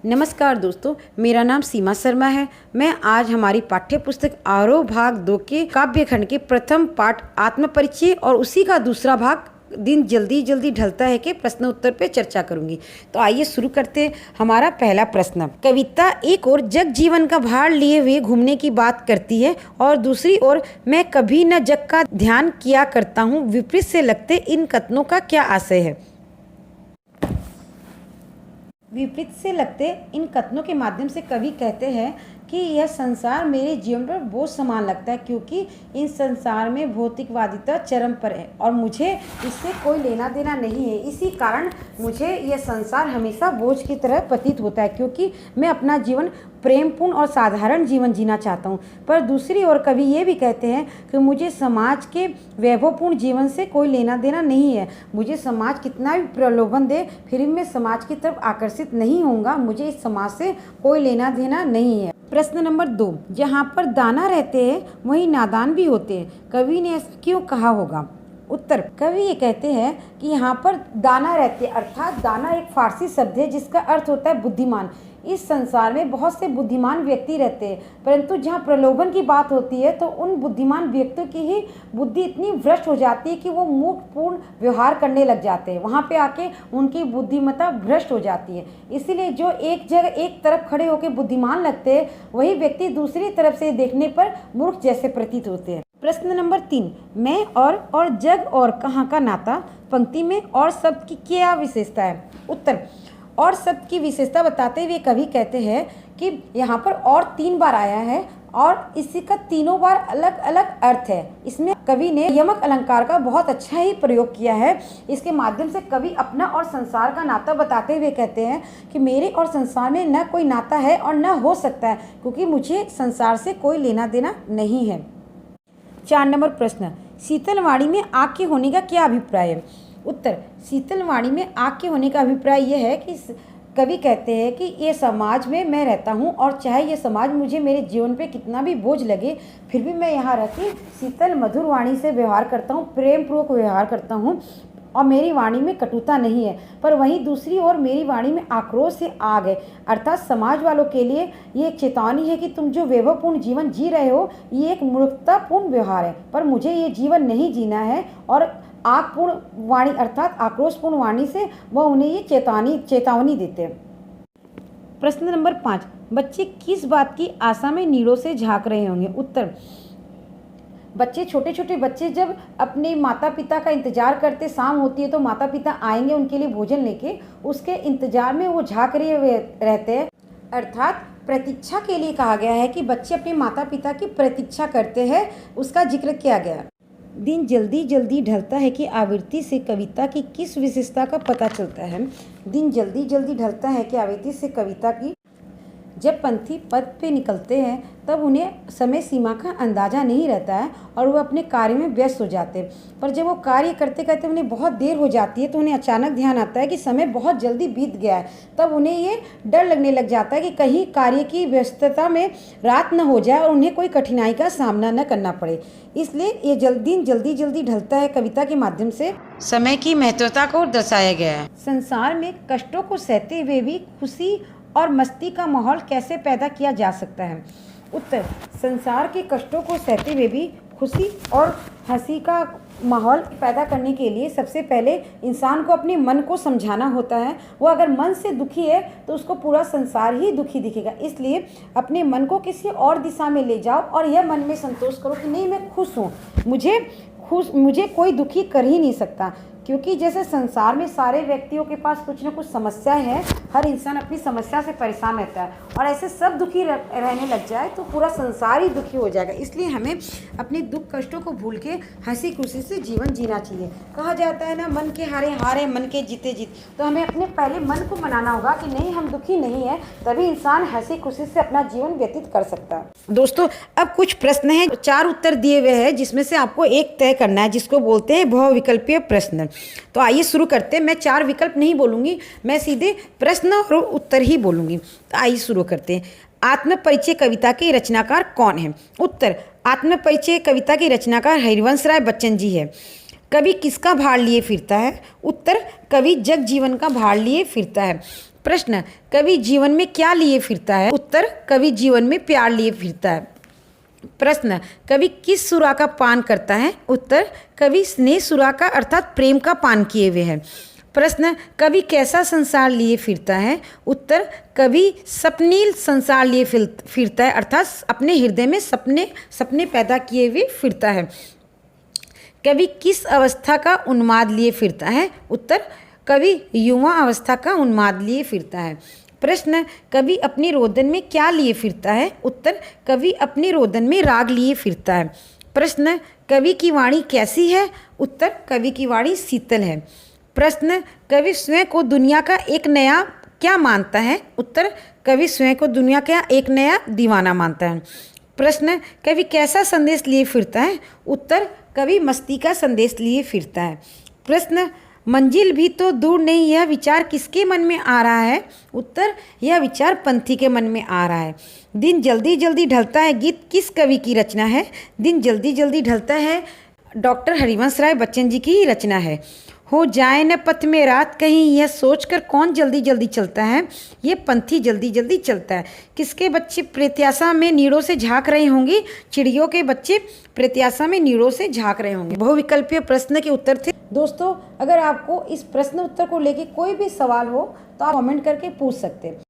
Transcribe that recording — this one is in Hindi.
नमस्कार दोस्तों, मेरा नाम सीमा शर्मा है। मैं आज हमारी पाठ्य पुस्तक आरोह भाग 2 के काव्य खंड के प्रथम पाठ आत्म परिचय और उसी का दूसरा भाग दिन जल्दी जल्दी ढलता है के प्रश्न उत्तर पे चर्चा करूंगी। तो आइए शुरू करते हैं। हमारा पहला प्रश्न, कविता एक ओर जग जीवन का भार लिए हुए घूमने की बात करती है और दूसरी ओर मैं कभी न जग का ध्यान किया करता हूँ, विपरीत से लगते इन कथनों का क्या आशय है। विपरीत से लगते इन कथनों के माध्यम से कवि कहते हैं कि यह संसार मेरे जीवन पर बोझ समान लगता है, क्योंकि इन संसार में भौतिकवादिता चरम पर है और मुझे इससे कोई लेना देना नहीं है। इसी कारण मुझे यह संसार हमेशा बोझ की तरह प्रतीत होता है, क्योंकि मैं अपना जीवन प्रेमपूर्ण और साधारण जीवन जीना चाहता हूँ। पर दूसरी ओर कवि ये भी कहते हैं कि मुझे समाज के वैभवपूर्ण जीवन से कोई लेना देना नहीं है। मुझे समाज कितना भी प्रलोभन दे, फिर भी मैं समाज की तरफ आकर्षित नहीं होऊंगा। मुझे इस समाज से कोई लेना देना नहीं है। प्रश्न नंबर 2, जहाँ पर दाना रहते हैं वहीं नादान भी होते हैं, कवि ने ऐसा क्यों कहा होगा। उत्तर, कवि ये कहते हैं कि यहाँ पर दाना रहते, अर्थात दाना एक फारसी शब्द है जिसका अर्थ होता है बुद्धिमान। इस संसार में बहुत से बुद्धिमान व्यक्ति रहते हैं, परंतु जहाँ प्रलोभन की बात होती है तो उन बुद्धिमान व्यक्तियों की ही बुद्धि इतनी भ्रष्ट हो जाती है कि वो मूर्खपूर्ण व्यवहार करने लग जाते हैं। वहाँ पे आके उनकी बुद्धिमत्ता भ्रष्ट हो जाती है। इसीलिए जो एक जगह एक तरफ खड़े होकर बुद्धिमान लगते हैं, वही व्यक्ति दूसरी तरफ से देखने पर मूर्ख जैसे प्रतीत होते हैं। प्रश्न नंबर 3, मैं और जग और कहाँ का नाता। पंक्ति में और शब्द की क्या विशेषता है। उत्तर, और शब्द की विशेषता बताते हुए कवि कहते हैं कि यहाँ पर और 3 बार आया है और इसी का तीनों बार अलग अलग अर्थ है। इसमें कवि ने यमक अलंकार का बहुत अच्छा ही प्रयोग किया है। इसके माध्यम से कवि अपना और संसार का नाता बताते हुए कहते हैं कि मेरे और संसार में न कोई नाता है और न हो सकता है, क्योंकि मुझे संसार से कोई लेना देना नहीं है। 4 नंबर प्रश्न, शीतलवाणी में आग के होने का क्या अभिप्राय है। उत्तर, शीतलवाणी में आग के होने का अभिप्राय यह है कि कवि कहते हैं कि ये समाज में मैं रहता हूँ और चाहे ये समाज मुझे मेरे जीवन पे कितना भी बोझ लगे, फिर भी मैं यहाँ रह के शीतल मधुर वाणी से व्यवहार करता हूँ, प्रेम पूर्वक व्यवहार करता हूँ और मेरी वाणी में कटुता नहीं है। पर वहीं दूसरी ओर मेरी वाणी में आक्रोश से आग है, अर्थात समाज वालों के लिए ये एक चेतावनी है कि तुम जो वैभवपूर्ण जीवन जी रहे हो ये एक मूर्खतापूर्ण व्यवहार है, पर मुझे ये जीवन नहीं जीना है। और आगपूर्ण वाणी अर्थात आक्रोशपूर्ण वाणी से वह उन्हें ये चेतावनी देते हैं। प्रश्न नंबर 5, बच्चे किस बात की आशा में नीड़ों से झांक रहे होंगे। उत्तर, बच्चे छोटे छोटे बच्चे जब अपने माता पिता का इंतजार करते, शाम होती है तो माता पिता आएंगे उनके लिए भोजन लेके, उसके इंतजार में वो झांक रहे रहते हैं। अर्थात प्रतीक्षा के लिए कहा गया है कि बच्चे अपने माता पिता की प्रतीक्षा करते हैं, उसका जिक्र किया गया। दिन जल्दी जल्दी ढलता है कि आवृत्ति से कविता की किस विशेषता का पता चलता है। दिन जल्दी जल्दी ढलता है कि आवृत्ति से कविता की, जब पंथी पथ पे निकलते हैं तब उन्हें समय सीमा का अंदाज़ा नहीं रहता है और वो अपने कार्य में व्यस्त हो जाते हैं। पर जब वो कार्य करते करते उन्हें बहुत देर हो जाती है तो उन्हें अचानक ध्यान आता है कि समय बहुत जल्दी बीत गया है। तब उन्हें ये डर लगने लग जाता है कि कहीं कार्य की व्यस्तता में रात न हो जाए और उन्हें कोई कठिनाई का सामना न करना पड़े। इसलिए ये दिन जल्दी जल्दी ढलता है कविता के माध्यम से समय की महत्वता को दर्शाया गया है। संसार में कष्टों को सहते हुए भी खुशी और मस्ती का माहौल कैसे पैदा किया जा सकता है। उत्तर, संसार के कष्टों को सहते हुए भी खुशी और हंसी का माहौल पैदा करने के लिए सबसे पहले इंसान को अपने मन को समझाना होता है। वो अगर मन से दुखी है तो उसको पूरा संसार ही दुखी दिखेगा। इसलिए अपने मन को किसी और दिशा में ले जाओ और यह मन में संतोष करो कि नहीं, मैं खुश हूँ, मुझे कोई दुखी कर ही नहीं सकता। क्योंकि जैसे संसार में सारे व्यक्तियों के पास कुछ न कुछ समस्या है, हर इंसान अपनी समस्या से परेशान रहता है और ऐसे सब दुखी रहने लग जाए तो पूरा संसार ही दुखी हो जाएगा। इसलिए हमें अपने दुख कष्टों को भूल के हंसी खुशी से जीवन जीना चाहिए। कहा जाता है ना, मन के हारे हारे मन के जीते जीत। तो हमें अपने पहले मन को मनाना होगा कि नहीं, हम दुखी नहीं है, तभी इंसान हंसी खुशी से अपना जीवन व्यतीत कर सकता है। दोस्तों, अब कुछ प्रश्न हैं, 4 उत्तर दिए हुए हैं जिसमें से आपको एक तय करना है, जिसको बोलते हैं बहुविकल्पीय प्रश्न। तो आइए शुरू करते हैं। मैं 4 विकल्प नहीं बोलूँगी, मैं सीधे प्रश्न और उत्तर ही बोलूँगी। तो आइए शुरू करते हैं। आत्म परिचय कविता के रचनाकार कौन है। उत्तर, आत्म परिचय कविता के रचनाकार हरिवंश राय बच्चन जी है। कवि किसका भार लिए फिरता है। उत्तर, कवि जग जीवन का भार लिए फिरता है। प्रश्न, कवि जीवन में क्या लिए फिरता है? उत्तर, कवि जीवन में प्यार लिए फिरता है। प्रश्न, कवि किस सुरा का पान करता है? उत्तर, कवि स्नेह सुरा का अर्थात प्रेम का पान किए हुए है। प्रश्न, कवि कैसा संसार लिए फिरता है? उत्तर, कवि सपनील संसार लिए फिरता है अर्थात अपने हृदय में सपने पैदा किए हुए फिरता है। कवि किस अवस्था का उन्माद लिए फिरता है? उत्तर, कवि युवा अवस्था का उन्माद लिए फिरता है। प्रश्न, कवि अपनी रोदन में क्या लिए फिरता है? उत्तर, कवि अपनी रोदन में राग लिए फिरता है। प्रश्न, कवि की वाणी कैसी है? उत्तर, कवि की वाणी शीतल है। प्रश्न, कवि स्वयं को दुनिया का एक नया क्या मानता है? उत्तर, कवि स्वयं को दुनिया का एक नया दीवाना मानता है। प्रश्न, कवि कैसा संदेश लिए फिरता है? उत्तर, कवि मस्ती का संदेश लिए फिरता है। प्रश्न, मंजिल भी तो दूर नहीं, यह विचार किसके मन में आ रहा है? उत्तर, यह विचार पंथी के मन में आ रहा है। दिन जल्दी जल्दी ढलता है गीत किस कवि की रचना है? दिन जल्दी जल्दी ढलता है डॉक्टर हरिवंश राय बच्चन जी की ही रचना है। हो जाए न पथ में रात कहीं, यह सोचकर कौन जल्दी जल्दी चलता है? ये पंथी जल्दी जल्दी चलता है। किसके बच्चे प्रत्याशा में नीड़ों से झांक रहे होंगे? चिड़ियों के बच्चे प्रत्याशा में नीड़ों से झांक रहे होंगे। बहुविकल्पीय प्रश्न के उत्तर थे। दोस्तों, अगर आपको इस प्रश्न उत्तर को लेकर कोई भी सवाल हो तो आप कमेंट करके पूछ सकते हैं।